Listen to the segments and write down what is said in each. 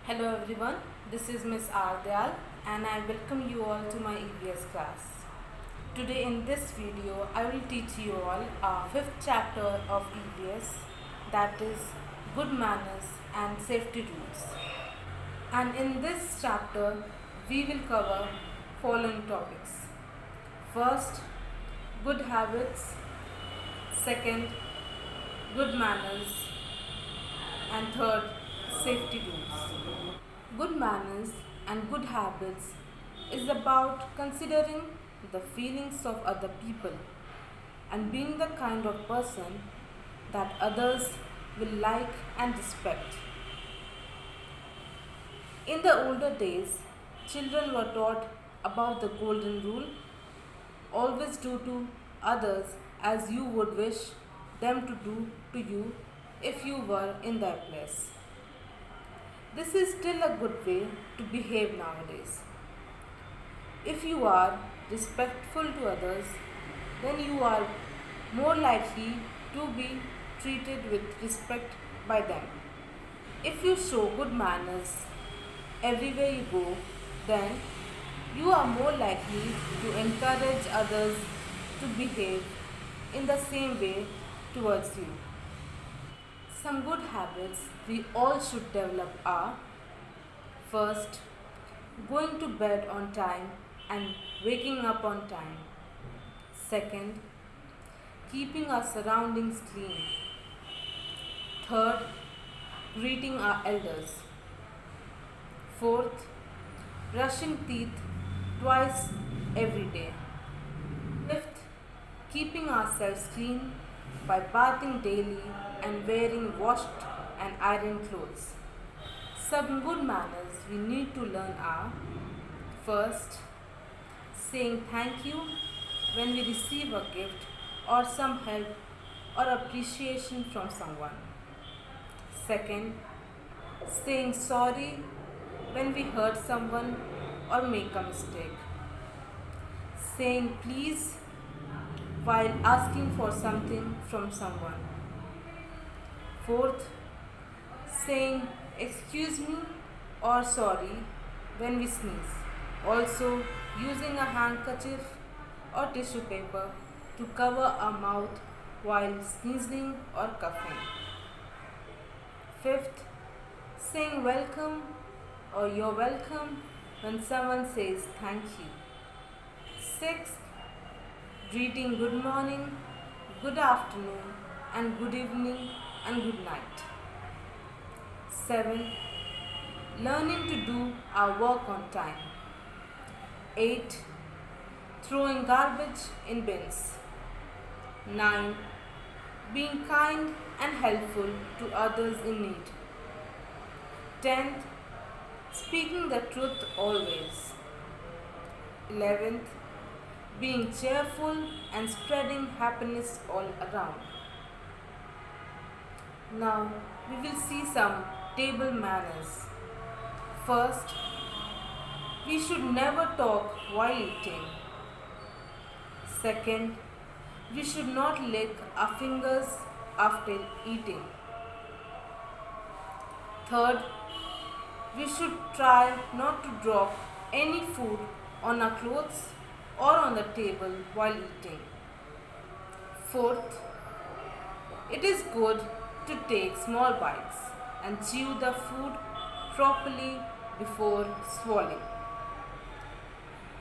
Hello everyone, this is Miss Ardyal and I welcome you all to my EVS class. Today in this video, I will teach you all our fifth chapter of EVS, that is good manners and safety rules. And in this chapter, we will cover following topics. First, good habits. Second, good manners. And third, safety rules. Good manners and good habits is about considering the feelings of other people and being the kind of person that others will like and respect. In the older days, children were taught about the golden rule: always do to others as you would wish them to do to you if you were in their place. This is still a good way to behave nowadays. If you are respectful to others, then you are more likely to be treated with respect by them. If you show good manners everywhere you go, then you are more likely to encourage others to behave in the same way towards you. Some good habits we all should develop are: first, going to bed on time and waking up on time. Second, keeping our surroundings clean. Third, greeting our elders. Fourth, brushing teeth twice every day. Fifth, keeping ourselves clean by bathing daily and wearing washed and ironed clothes. Some good manners we need to learn are: first, saying thank you when we receive a gift or some help or appreciation from someone. Second, saying sorry when we hurt someone or make a mistake. Saying please while asking for something from someone. Fourth, saying excuse me or sorry when we sneeze. Also, using a handkerchief or tissue paper to cover our mouth while sneezing or coughing. Fifth, saying welcome or you're welcome when someone says thank you. Sixth, greeting good morning, good afternoon, and good evening and good night. 7. Learning to do our work on time. 8. Throwing garbage in bins. 9. Being kind and helpful to others in need. 10th. Speaking the truth always. 11th. Being cheerful and spreading happiness all around. Now we will see some table manners. First, we should never talk while eating. Second, we should not lick our fingers after eating. Third, we should try not to drop any food on our clothes or on the table while eating. Fourth, it is good to take small bites and chew the food properly before swallowing.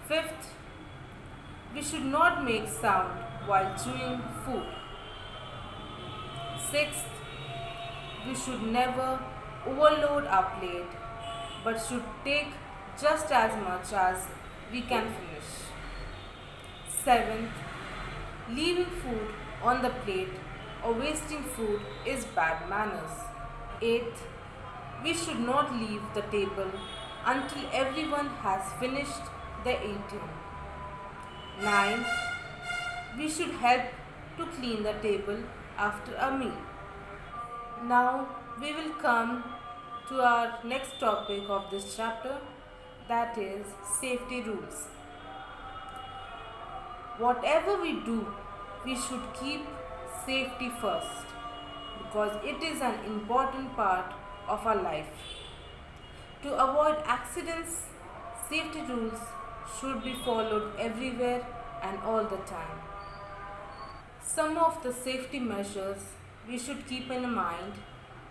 Fifth, we should not make sound while chewing food. Sixth, we should never overload our plate but should take just as much as we can finish. Seventh, leaving food on the plate or wasting food is bad manners. Eighth, we should not leave the table until everyone has finished their eating. Ninth, we should help to clean the table after a meal. Now we will come to our next topic of this chapter, that is safety rules. Whatever we do, we should keep safety first because it is an important part of our life. To avoid accidents, safety rules should be followed everywhere and all the time. Some of the safety measures we should keep in mind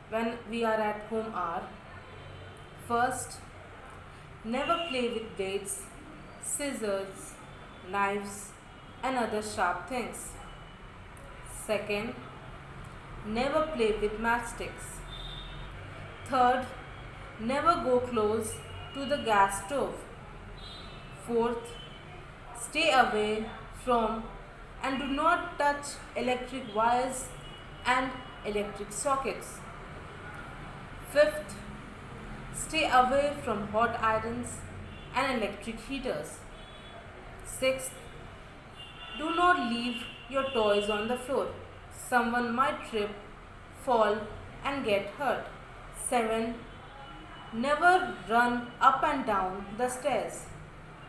when we are at home are: first, never play with blades, scissors, knives, and other sharp things. Second, never play with matchsticks. Third, never go close to the gas stove. Fourth, stay away from and do not touch electric wires and electric sockets. Fifth, stay away from hot irons and electric heaters. Sixth, do not leave your toys on the floor. Someone might trip, fall, and get hurt. 7. Never run up and down the stairs.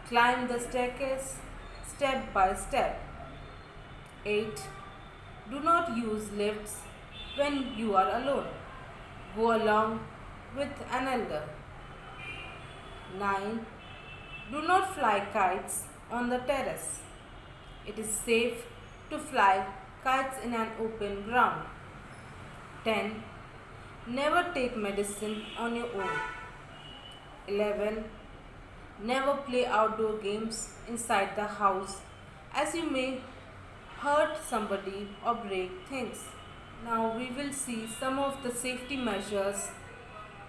Climb the staircase step by step. 8. Do not use lifts when you are alone. Go along with an elder. 9. Do not fly kites on the terrace. It is safe to fly kites in an open ground. 10. Never take medicine on your own. 11. Never play outdoor games inside the house, as you may hurt somebody or break things. Now we will see some of the safety measures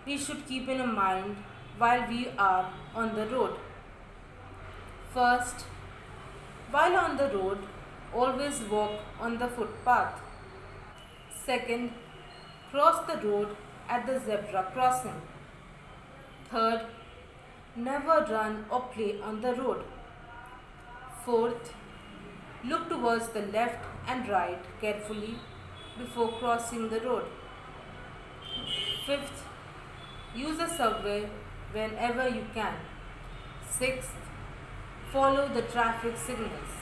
we should keep in mind while we are on the road. First, while on the road, always walk on the footpath. Second, cross the road at the zebra crossing. Third, never run or play on the road. Fourth, look towards the left and right carefully before crossing the road. Fifth, use the subway whenever you can. Sixth, follow the traffic signals.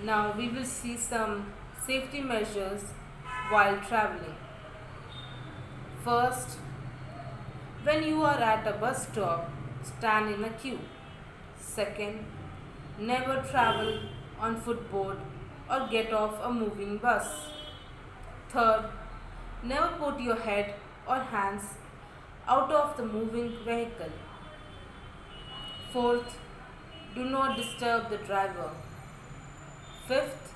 Now we will see some safety measures while traveling. First, when you are at a bus stop, stand in a queue. Second, never travel on footboard or get off a moving bus. Third, never put your head or hands out of the moving vehicle. Fourth, do not disturb the driver. Fifth,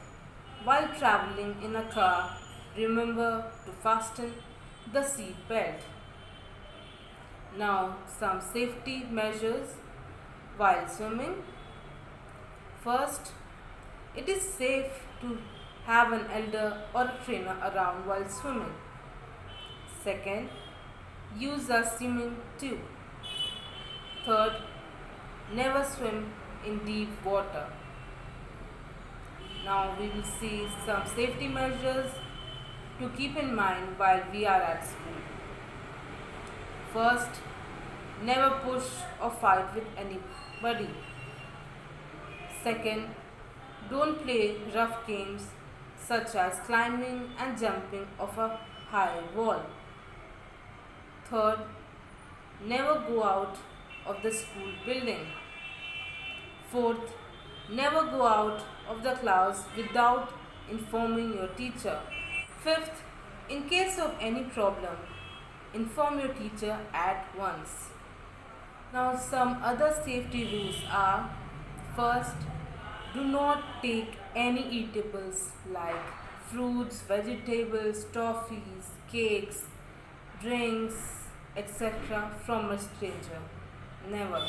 while traveling in a car, remember to fasten the seat belt. Now, some safety measures while swimming. First, it is safe to have an elder or a trainer around while swimming. Second, use a swimming tube. Third, never swim in deep water. Now we will see some safety measures to keep in mind while we are at school. First, never push or fight with anybody. Second, don't play rough games such as climbing and jumping off a high wall. Third, never go out of the school building. Fourth, never go out of the class without informing your teacher. Fifth, in case of any problem, inform your teacher at once. Now some other safety rules are: first, do not take any eatables like fruits, vegetables, toffees, cakes, drinks, etc. from a stranger. Never.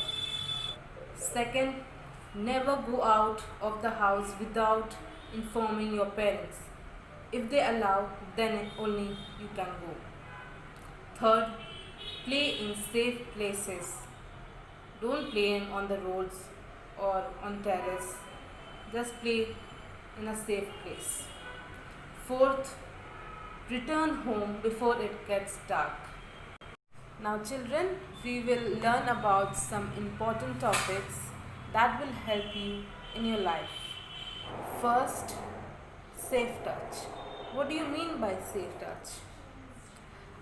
Second, never go out of the house without informing your parents. If they allow, then only you can go. Third, play in safe places. Don't play on the roads or on terrace. Just play in a safe place. Fourth, return home before it gets dark. Now children, we will learn about some important topics that will help you in your life. First, safe touch. What do you mean by safe touch?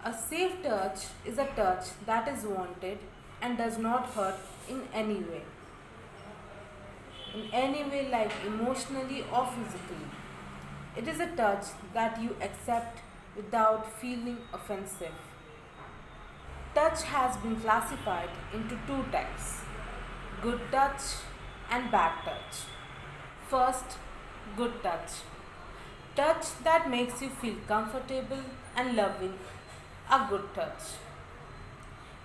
A safe touch is a touch that is wanted and does not hurt in any way like emotionally or physically. It is a touch that you accept without feeling offensive. Touch has been classified into two types: good touch and bad touch. First, good touch. Touch that makes you feel comfortable and loving. A good touch.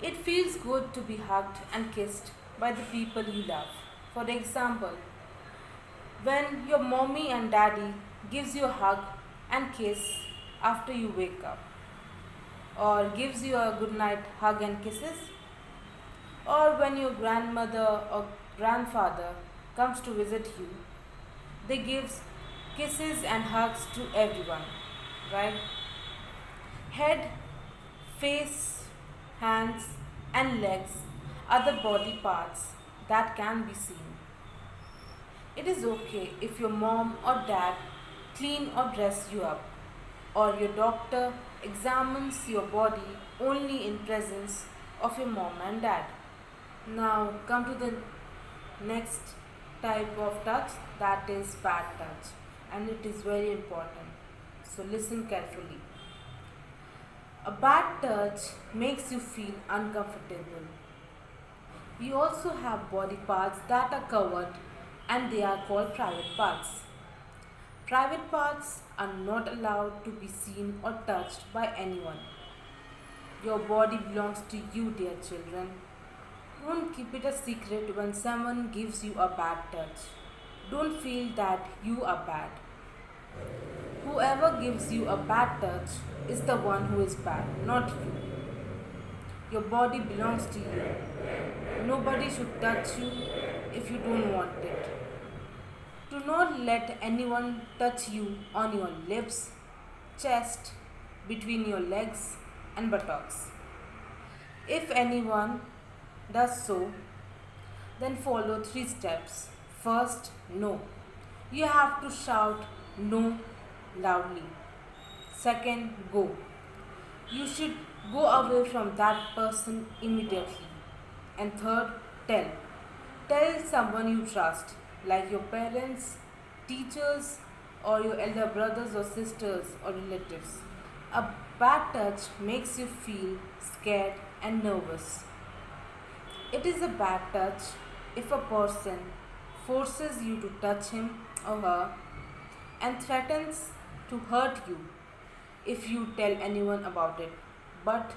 It feels good to be hugged and kissed by the people you love. For example, when your mommy and daddy gives you a hug and kiss after you wake up, or gives you a good night hug and kisses, or when your grandmother or grandfather comes to visit you, they give kisses and hugs to everyone, right? Head, face, hands and legs are the body parts that can be seen. It is okay if your mom or dad clean or dress you up, or your doctor examines your body only in presence of your mom and dad. Now come to the next type of touch, that is bad touch, and it is very important. So listen carefully. A bad touch makes you feel uncomfortable. We also have body parts that are covered and they are called private parts. Private parts are not allowed to be seen or touched by anyone. Your body belongs to you, dear children. Don't keep it a secret when someone gives you a bad touch. Don't feel that you are bad. Whoever gives you a bad touch is the one who is bad, not you. Your body belongs to you. Nobody should touch you if you don't want it. Do not let anyone touch you on your lips, chest, between your legs and buttocks. If anyone does so, then follow 3 steps. First, no. You have to shout no loudly. Second, go. You should go away from that person immediately. And third, tell. Tell someone you trust, like your parents, teachers, or your elder brothers or sisters or relatives. A bad touch makes you feel scared and nervous. It is a bad touch if a person forces you to touch him or her and threatens to hurt you if you tell anyone about it. But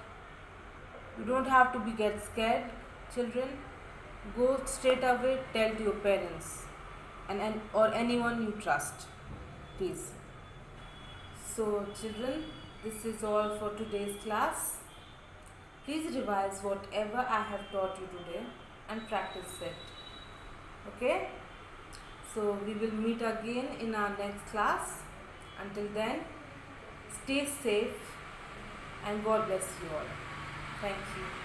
you don't have to get scared, children. Go straight away, tell to your parents or anyone you trust, please. So children, this is all for today's class. Please revise whatever I have taught you today and practice it. Okay? So we will meet again in our next class. Until then, stay safe and God bless you all. Thank you.